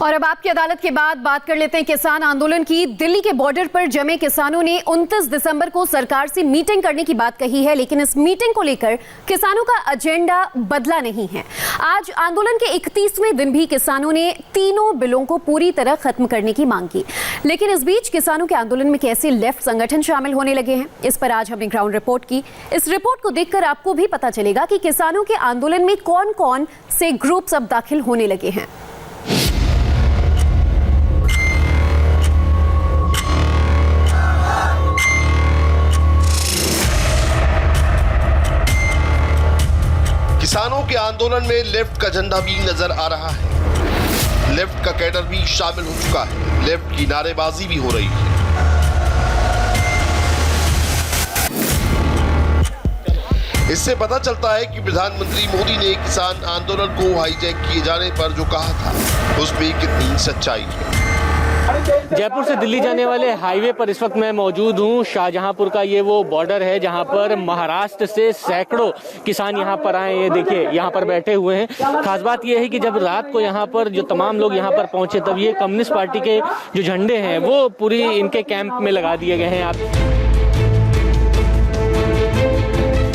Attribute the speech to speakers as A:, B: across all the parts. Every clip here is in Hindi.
A: और अब आपकी अदालत के बाद बात कर लेते हैं किसान आंदोलन की। दिल्ली के बॉर्डर पर जमे किसानों ने 29 दिसंबर को सरकार से मीटिंग करने की बात कही है, लेकिन इस मीटिंग को लेकर किसानों का एजेंडा बदला नहीं है। आज आंदोलन के 31वें दिन भी किसानों ने तीनों बिलों को पूरी तरह खत्म करने की मांग की, लेकिन इस बीच किसानों के आंदोलन में कैसे लेफ्ट संगठन शामिल होने लगे हैं, इस पर आज हमने ग्राउंड रिपोर्ट की। इस रिपोर्ट को देखकर आपको भी पता चलेगा कि किसानों के आंदोलन में कौन कौन से ग्रुप्स अब दाखिल होने लगे हैं।
B: किसानों के आंदोलन में लेफ्ट का झंडा भी नजर आ रहा है। लेफ्ट का कैडर भी शामिल हो चुका है। लेफ्ट की नारेबाजी भी हो रही है। इससे पता चलता है कि प्रधानमंत्री मोदी ने किसान आंदोलन को हाईजैक किए जाने पर जो कहा था उसमें कितनी सच्चाई है।
C: जयपुर से दिल्ली जाने वाले हाईवे पर इस वक्त मैं मौजूद हूँ। शाहजहांपुर का ये वो बॉर्डर है जहाँ पर महाराष्ट्र से सैकड़ों किसान यहाँ पर आए। ये देखिए यहाँ पर बैठे हुए हैं। खास बात ये है कि जब रात को यहाँ पर जो तमाम लोग यहाँ पर पहुंचे तब ये कम्युनिस्ट पार्टी के जो झंडे हैं वो पूरी इनके कैंप में लगा दिए गए हैं। आप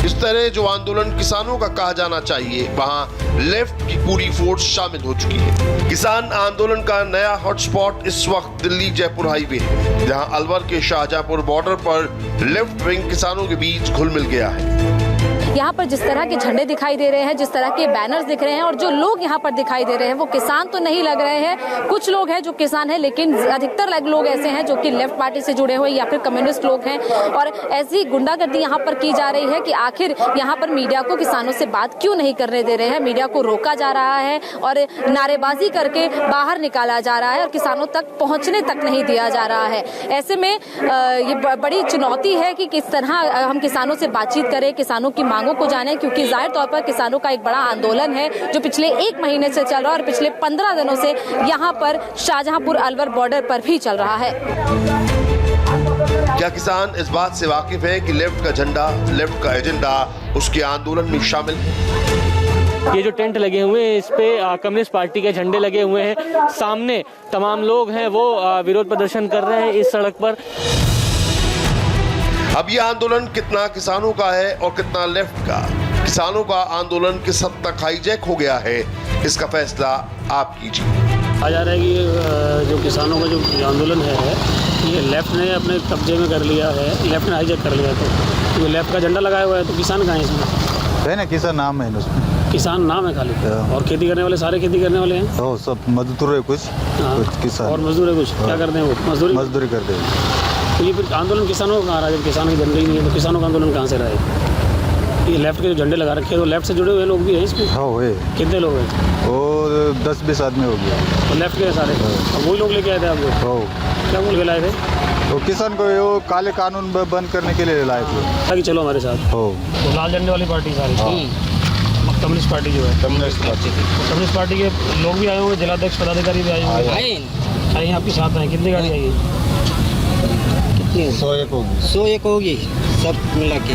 B: इस तरह जो आंदोलन किसानों का कहा जाना चाहिए, वहां लेफ्ट की पूरी फोर्स शामिल हो चुकी है। किसान आंदोलन का नया हॉटस्पॉट इस वक्त दिल्ली जयपुर हाईवे है, जहां अलवर के शाहजहांपुर बॉर्डर पर लेफ्ट विंग किसानों के बीच घुल मिल गया है।
D: यहाँ पर जिस तरह के झंडे दिखाई दे रहे हैं, जिस तरह के बैनर्स दिख रहे हैं और जो लोग यहाँ पर दिखाई दे रहे हैं वो किसान तो नहीं लग रहे हैं। कुछ लोग हैं जो किसान हैं, लेकिन अधिकतर लोग ऐसे हैं जो कि लेफ्ट पार्टी से जुड़े हुए या फिर कम्युनिस्ट लोग हैं। और ऐसी गुंडागर्दी यहाँ पर की जा रही है कि आखिर यहाँ पर मीडिया को किसानों से बात क्यों नहीं करने दे रहे हैं। मीडिया को रोका जा रहा है और नारेबाजी करके बाहर निकाला जा रहा है और किसानों तक पहुँचने तक नहीं दिया जा रहा है। ऐसे में ये बड़ी चुनौती है कि किस तरह हम किसानों से बातचीत करें, किसानों की मांगों को जाने, क्योंकि जाहिर तौर पर किसानों का एक बड़ा आंदोलन है जो पिछले 1 महीने से चल रहा है और पिछले 15 दिनों से यहाँ पर शाहजहांपुर अलवर बॉर्डर पर भी चल रहा है।
B: क्या किसान इस बात से वाकिफ है कि लेफ्ट का झंडा, लेफ्ट का एजेंडा उसके आंदोलन में शामिल है?
C: ये जो टेंट लगे हुए हैं इस पे कम्युनिस्ट पार्टी के झंडे लगे हुए हैं। सामने तमाम लोग हैं वो विरोध प्रदर्शन कर रहे हैं इस सड़क पर।
B: अब ये आंदोलन कितना किसानों का है और कितना लेफ्ट का? किसानों का आंदोलन किस हद तक हाईजैक हो गया है, इसका फैसला आप कीजिए।
E: कहा जा रहा है कि जो किसानों का जो आंदोलन है ये लेफ्ट ने अपने कब्जे में कर लिया है, लेफ्ट ने हाईजैक कर लिया। तो लेफ्ट का झंडा लगाया हुआ है तो किसान कहाँ है इसमें?
F: है ना, किसान नाम है उसमें,
E: किसान नाम है खाली। और खेती करने वाले सारे खेती करने वाले हैं।
F: ओ, सब मजदूर है कुछ किसान
E: और मजदूर है कुछ। क्या करते हैं वो? मजदूरी
F: करते हैं।
E: तो ये फिर आंदोलन किसानों का कहाँ रहा है? जब किसानों की झंडे ही नहीं है तो किसानों का आंदोलन कहाँ से रहा है? ये लेफ्ट के जो झंडे लगा रखे हैं तो लेफ्ट से जुड़े हुए लोग भी हैं इसमें।
F: हाँ है।
E: कितने लोग हैं?
F: वो 10-20 आदमी हो गया।
E: तो लेफ्ट के सारे और वही लोग लेके आए थे आप लोग? क्या बोल के लाए थे?
F: तो किसान को वो काले कानून बंद करने के लिए लाए थे
E: ताकि चलो हमारे साथ।
F: हो
E: तो लाल झंडे वाली पार्टी सारी कम्युनिस्ट पार्टी जो है, कम्युनिस्ट पार्टी के लोग भी आए होंगे, जिलाध्यक्ष पदाधिकारी भी आए होंगे। आइए आपके साथ आए। कितनी गाड़ी आई है?
G: 101 होगी सब मिला के।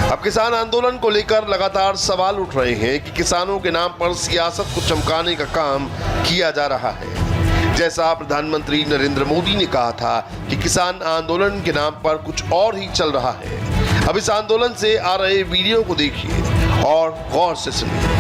B: अब किसान आंदोलन को लेकर लगातार सवाल उठ रहे हैं कि किसानों के नाम पर सियासत को चमकाने का काम किया जा रहा है। जैसा प्रधानमंत्री नरेंद्र मोदी ने कहा था कि किसान आंदोलन के नाम पर कुछ और ही चल रहा है। अब इस आंदोलन से आ रहे वीडियो को देखिए और गौर से सुनिए।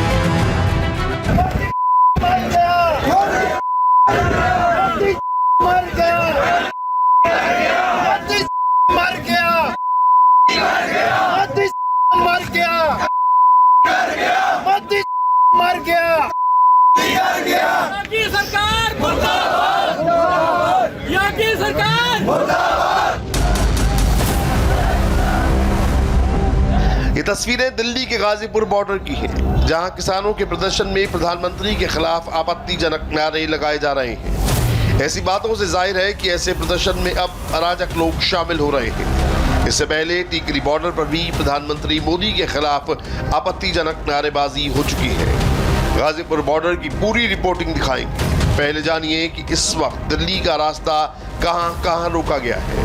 H: सरकार मुर्दाबाद, यहाँ की सरकार मुर्दाबाद।
B: ये तस्वीरें दिल्ली के गाजीपुर बॉर्डर की हैं, जहां किसानों के प्रदर्शन में प्रधानमंत्री के खिलाफ आपत्तिजनक नारे लगाए जा रहे हैं। ऐसी बातों से जाहिर है कि ऐसे प्रदर्शन में अब अराजक लोग शामिल हो रहे हैं। इससे पहले टीकरी बॉर्डर पर भी प्रधानमंत्री मोदी के खिलाफ आपत्तिजनक नारेबाजी हो चुकी है। गाजीपुर बॉर्डर की पूरी रिपोर्टिंग दिखाएंगे। पहले जानिए कि इस वक्त दिल्ली का रास्ता कहां कहां रोका गया है,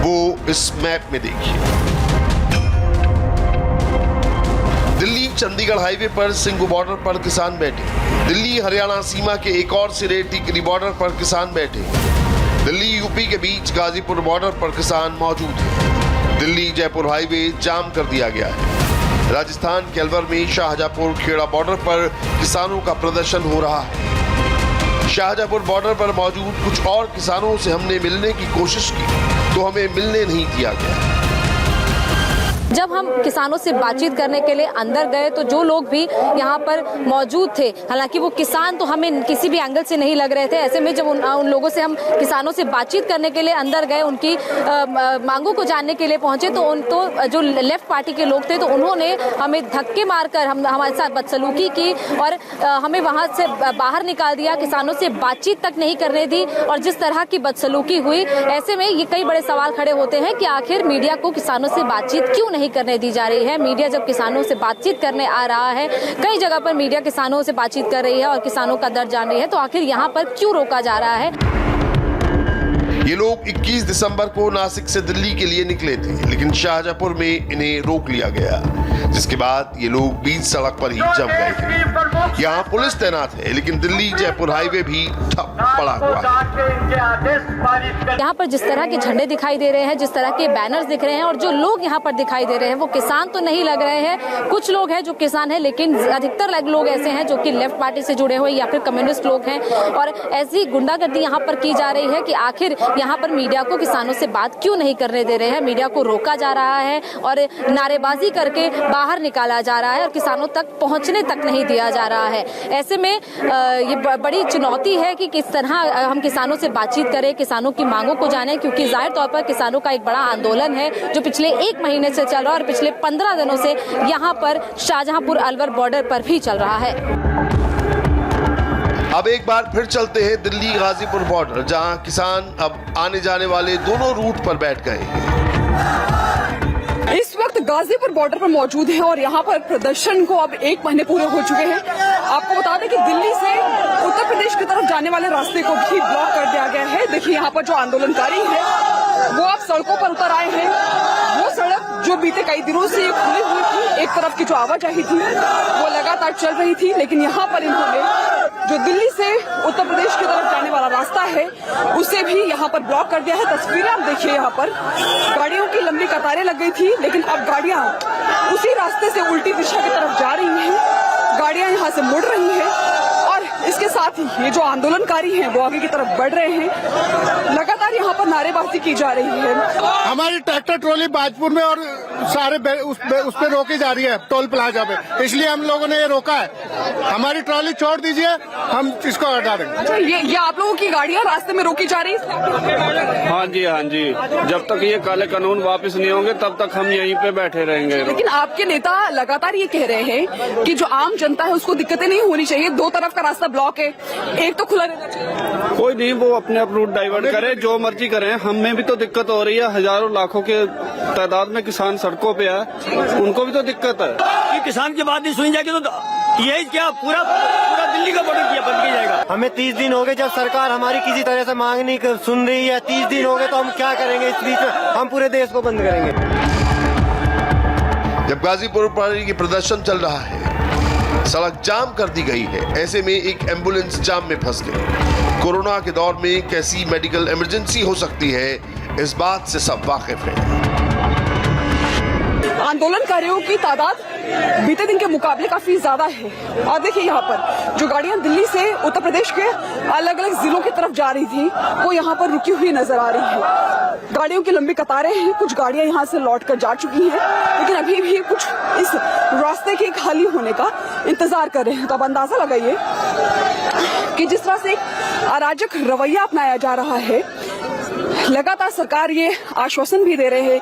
B: वो इस मैप में देखिए। दिल्ली चंडीगढ़ हाईवे पर सिंघू बॉर्डर पर किसान बैठे। दिल्ली हरियाणा सीमा के एक और सिरे टिकरी बॉर्डर पर किसान बैठे। दिल्ली यूपी के बीच गाजीपुर बॉर्डर पर किसान मौजूद हैं। दिल्ली जयपुर हाईवे जाम कर दिया गया है। राजस्थान के अलवर में शाहजहांपुर खेड़ा बॉर्डर पर किसानों का प्रदर्शन हो रहा है। शाहजहांपुर बॉर्डर पर मौजूद कुछ और किसानों से हमने मिलने की कोशिश की तो हमें मिलने नहीं दिया गया।
D: जब हम किसानों से बातचीत करने के लिए अंदर गए तो जो लोग भी यहाँ पर मौजूद थे, हालांकि वो किसान तो हमें किसी भी एंगल से नहीं लग रहे थे, ऐसे में जब उन लोगों से हम किसानों से बातचीत करने के लिए अंदर गए, उनकी मांगों को जानने के लिए पहुंचे तो जो लेफ्ट पार्टी के लोग थे तो उन्होंने हमें धक्के मारकर हमारे साथ बदसलूकी की और हमें वहां से बाहर निकाल दिया, किसानों से बातचीत तक नहीं करने दी। और जिस तरह की बदसलूकी हुई, ऐसे में ये कई बड़े सवाल खड़े होते हैं कि आखिर मीडिया को किसानों से बातचीत क्यों नहीं करने दी जा रही है। मीडिया जब किसानों से बातचीत करने आ रहा है, कई जगह पर मीडिया किसानों से बातचीत कर रही है और किसानों का दर्द जान रही है, तो आखिर यहाँ पर क्यों रोका जा रहा है?
B: ये लोग 21 दिसंबर को नासिक से दिल्ली के लिए निकले थे, लेकिन शाहजहांपुर में इन्हें रोक लिया गया, जिसके बाद ये लोग बीच सड़क पर ही जम गए थे। यहाँ पुलिस तैनात है, लेकिन दिल्ली जयपुर हाईवे भी ठप पड़ा हुआ है।
D: यहाँ पर जिस तरह के झंडे दिखाई दे रहे हैं, जिस तरह के बैनर्स दिख रहे हैं और जो लोग यहाँ पर दिखाई दे रहे हैं वो किसान तो नहीं लग रहे हैं। कुछ लोग हैं जो किसान हैं, लेकिन अधिकतर लोग ऐसे हैं जो कि लेफ्ट पार्टी से जुड़े हुए या फिर कम्युनिस्ट लोग हैं। और ऐसी गुंडागर्दी यहाँ पर की जा रही है कि आखिर यहाँ पर मीडिया को किसानों से बात क्यों नहीं करने दे रहे हैं। मीडिया को रोका जा रहा है और नारेबाजी करके बाहर निकाला जा रहा है और किसानों तक पहुँचने तक नहीं दिया जा रहा है। ऐसे में ये बड़ी चुनौती है कि किस तरह हम किसानों से बातचीत करें, किसानों की मांगों को जानें, क्योंकि जाहिर तौर पर किसानों का एक बड़ा आंदोलन है जो पिछले 1 महीने से चल रहा है और पिछले 15 दिनों से यहाँ पर शाहजहांपुर अलवर बॉर्डर पर भी चल रहा है।
B: अब एक बार फिर चलते हैं दिल्ली गाजीपुर बॉर्डर, जहां किसान अब आने जाने वाले दोनों रूट पर बैठ गए हैं।
I: इस वक्त गाजीपुर बॉर्डर पर मौजूद हैं और यहाँ पर प्रदर्शन को अब 1 महीने पूरे हो चुके हैं। आपको बता दें कि दिल्ली से उत्तर प्रदेश की तरफ जाने वाले रास्ते को भी ब्लॉक कर दिया गया है। देखिए यहाँ पर जो आंदोलनकारी है वो अब सड़कों पर उतर आए हैं। वो सड़क जो बीते कई दिनों से खुली हुई थी, एक तरफ की जो आवाजाही थी वो लगातार चल रही थी, लेकिन यहाँ पर इन्होंने जो दिल्ली से उत्तर प्रदेश की तरफ जाने वाला रास्ता है उसे भी यहाँ पर ब्लॉक कर दिया है। तस्वीरें आप देखिए, यहाँ पर गाड़ियों की लंबी कतारें लग गई थी, लेकिन अब गाड़ियां उसी रास्ते से उल्टी दिशा की तरफ जा रही हैं। गाड़ियां यहाँ से मुड़ रही हैं और इसके साथ ही ये जो आंदोलनकारी हैं वो आगे की तरफ बढ़ रहे हैं। लगातार यहाँ पर नारेबाजी की जा रही है।
J: हमारी ट्रैक्टर ट्रॉली बाजपुर में और सारे उस पे रोकी जा रही है टोल प्लाजा पे, इसलिए हम लोगों ने ये रोका है। हमारी ट्रॉली छोड़ दीजिए, हम इसको हटा देंगे।
I: अच्छा, ये आप लोगों की गाड़ियां रास्ते में रोकी जा रही है?
K: हाँ जी, जब तक ये काले कानून वापस नहीं होंगे तब तक हम यहीं पे बैठे रहेंगे।
I: लेकिन आपके नेता लगातार ये कह रहे हैं कि जो आम जनता है उसको दिक्कतें नहीं होनी चाहिए, 2 तरफ का रास्ता ब्लॉक है, एक तो खुला रहना चाहिए।
K: कोई नहीं, वो अपने आप रूट डाइवर्ट करे, जो मर्जी करें, हमें भी तो दिक्कत हो रही है। हजारों लाखों के तादाद में किसान सड़कों पे है, उनको भी तो दिक्कत है।
H: कि किसान की बात नहीं सुनी जाएगी तो यही क्या पूरा दिल्ली का बॉर्डर किया बंद किया जाएगा।
G: हमें 30 दिन हो गए जब सरकार हमारी किसी तरह से मांग नहीं सुन रही है। 30 दिन हो गए तो हम क्या करेंगे? इस बीच में हम पूरे देश को बंद करेंगे।
B: जब गाजीपुर पर ये प्रदर्शन चल रहा है, सड़क जाम कर दी गई है, ऐसे में एक एम्बुलेंस जाम में फंस गई। कोरोना के दौर में कैसी मेडिकल इमरजेंसी हो सकती है, इस बात से सब वाकिफ हैं।
I: आंदोलनकारियों की तादाद बीते दिन के मुकाबले काफी ज्यादा है। और देखिए यहाँ पर जो गाड़ियां दिल्ली से उत्तर प्रदेश के अलग अलग जिलों की तरफ जा रही थी वो यहाँ पर रुकी हुई नजर आ रही है। गाड़ियों की लंबी कतारें हैं, कुछ गाड़ियां यहाँ से लौट कर जा चुकी हैं, लेकिन अभी भी कुछ इस रास्ते के खाली होने का इंतजार कर रहे हैं। तो अब अंदाजा लगाइए कि जिस तरह से अराजक रवैया अपनाया जा रहा है, लगातार सरकार ये आश्वासन भी दे रहे हैं,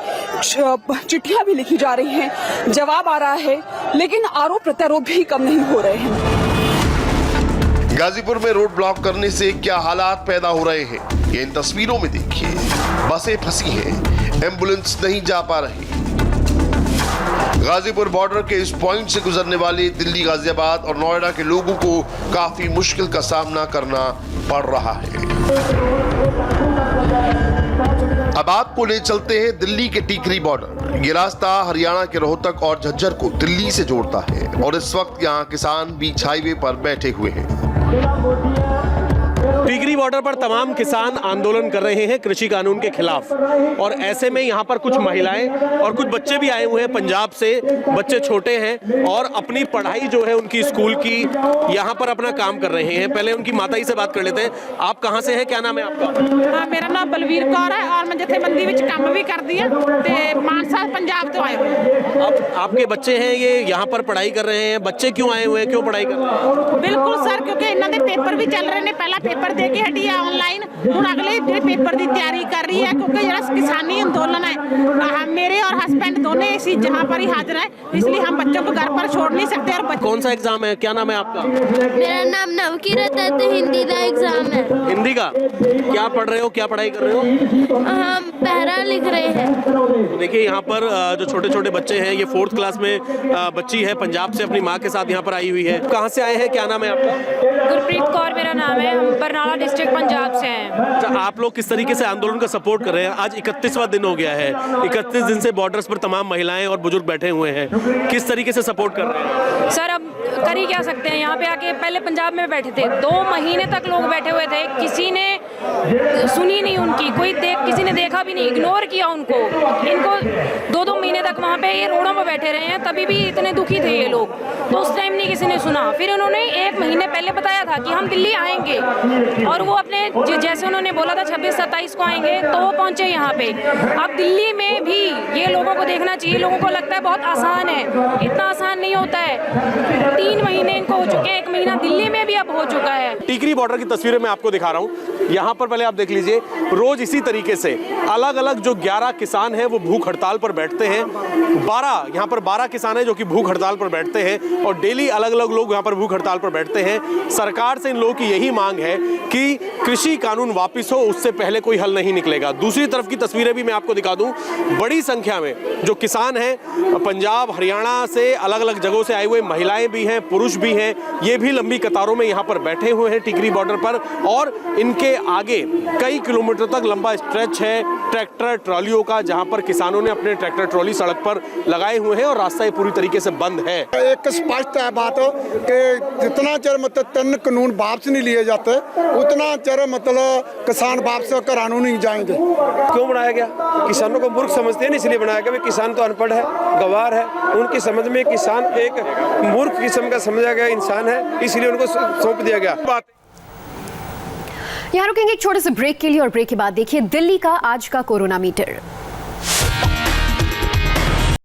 I: चिट्ठियां भी लिखी जा रही हैं, जवाब आ रहा है, लेकिन आरोप प्रत्यारोप भी कम नहीं हो रहे हैं।
B: गाजीपुर में रोड ब्लॉक करने से क्या हालात पैदा हो रहे हैं, ये इन तस्वीरों में देखिए। बसें फंसी हैं, एम्बुलेंस नहीं जा पा रही। गाजीपुर बॉर्डर के इस पॉइंट से गुजरने वाले दिल्ली, गाजियाबाद और नोएडा के लोगों को काफी मुश्किल का सामना करना पड़ रहा है। अब आपको ले चलते हैं दिल्ली के टिकरी बॉर्डर। ये रास्ता हरियाणा के रोहतक और झज्जर को दिल्ली से जोड़ता है और इस वक्त यहाँ किसान बीच हाईवे पर बैठे हुए हैं।
L: टिकरी बॉर्डर पर तमाम किसान आंदोलन कर रहे हैं कृषि कानून के खिलाफ, और ऐसे में यहाँ पर कुछ महिलाएं और कुछ बच्चे भी आए हुए हैं पंजाब से। बच्चे छोटे हैं और अपनी पढ़ाई जो है उनकी स्कूल की यहाँ पर अपना काम कर रहे हैं। पहले उनकी माता ही से बात कर लेते हैं। आप कहाँ से हैं, क्या नाम है आपका?
M: हाँ, मेरा नाम बलवीर कौर है और मैं जथेबंदी विच काम भी कर दी है ते मानसा पंजाब तो आए हुए हैं।
L: अब आपके बच्चे हैं ये यहाँ पर पढ़ाई कर रहे हैं। बच्चे क्यों आए हुए हैं, क्यों पढ़ाई कर रहे हैं?
M: बिल्कुल सर, क्योंकि इन्हों के पेपर भी चल रहे हैं। पहला पेपर दे के हटी है ऑनलाइन, हुण अगले पेपर की तैयारी कर रही है, क्योंकि जो किसानी आंदोलन है मेरे और हस्बैंड दोनों इसी जहाँ पर ही हाजिर है, इसलिए हम बच्चों को घर पर छोड़ नहीं सकते। और
L: कौन सा एग्जाम है, क्या नाम है आपका?
N: मेरा नाम नवकीरत है, तो हिंदी का एग्जाम है।
L: हिंदी का? क्या पढ़ रहे हो, क्या पढ़ाई कर रहे हो?
N: हम पहरा लिख रहे हैं।
L: देखिए यहाँ पर जो छोटे छोटे बच्चे हैं, ये 4th क्लास में बच्ची है, पंजाब से अपनी माँ के साथ यहाँ पर आई हुई है। कहाँ से आए हैं, क्या नाम है आपका?
D: गुरप्रीत कौर मेरा नाम है, हम बरनाला डिस्ट्रिक्ट पंजाब से हैं।
L: अच्छा, आप लोग किस तरीके से आंदोलन का सपोर्ट कर रहे हैं? आज 31वां दिन हो गया है। 31 दिन से बॉर्डर्स पर तमाम महिलाएं और बुजुर्ग बैठे हुए हैं। किस तरीके से सपोर्ट कर रहे हैं?
D: सर अब कर ही क्या सकते हैं, यहाँ पे आके पहले पंजाब में बैठे थे, 2 महीने तक लोग बैठे हुए थे, किसी ने सुनी नहीं उनकी, किसी ने देखा भी नहीं, इग्नोर किया उनको। इनको 2-2 महीने तक वहाँ पे ये रोडों पर बैठे रहे हैं, तभी भी इतने दुखी थे ये लोग, तो उस टाइम नहीं किसी ने सुना। फिर उन्होंने 1 महीने पहले बताया था कि हम दिल्ली आएंगे, और वो अपने जैसे उन्होंने बोला था 26-27 को आएंगे, तो वो पहुंचे यहाँ पे। अब दिल्ली में भी ये लोगों को देखना चाहिए। लोगों को लगता है बहुत आसान है, इतना आसान नहीं होता है। 3 महीने इनको हो चुके हैं, 1 महीना दिल्ली में भी अब हो चुका है।
L: टिकरी बॉर्डर की तस्वीरें मैं आपको दिखा रहा हूँ। यहाँ पर पहले आप देख लीजिए, रोज इसी तरीके से अलग अलग जो 11 किसान हैं वो भूख हड़ताल पर बैठते हैं। 12 किसान हैं जो कि भूख हड़ताल पर बैठते हैं, और डेली अलग अलग लोग यहाँ पर भूख हड़ताल पर बैठते हैं। सरकार से इन लोगों की यही मांग है कि कृषि कानून वापिस हो, उससे पहले कोई हल नहीं निकलेगा। दूसरी तरफ की तस्वीरें भी मैं आपको दिखा दूं। बड़ी संख्या में जो किसान हैं पंजाब हरियाणा से अलग अलग जगहों से आए हुए, महिलाएं भी हैं, पुरुष भी हैं, ये भी लंबी कतारों में यहाँ पर बैठे हुए हैं टिकरी बॉर्डर पर। और इनके आगे कई किलोमीटर तक लंबा स्ट्रेच है ट्रैक्टर ट्रॉलियों का, जहाँ पर किसानों ने अपने ट्रैक्टर ट्रॉली सड़क पर लगाए हुए हैं और रास्ता ये पूरी तरीके से बंद है।
J: एक स्पष्ट है बात कि जितना चर मतलब 3 कानून वापस नहीं लिए जाते, उतना चर मतलब किसान वापस घरानों नहीं जाएंगे।
E: क्यों बनाया गया? किसानों को मूर्ख समझते हैं, इसलिए बनाया गया। किसान तो अनपढ़ है, गवार है, उनकी समझ में किसान एक मूर्ख किस्म का समझा गया इंसान है, इसलिए उनको सौंप दिया गया।
A: यहाँ रुकेंगे एक छोटे से ब्रेक के लिए, और ब्रेक के बाद देखिए दिल्ली का आज का कोरोना मीटर।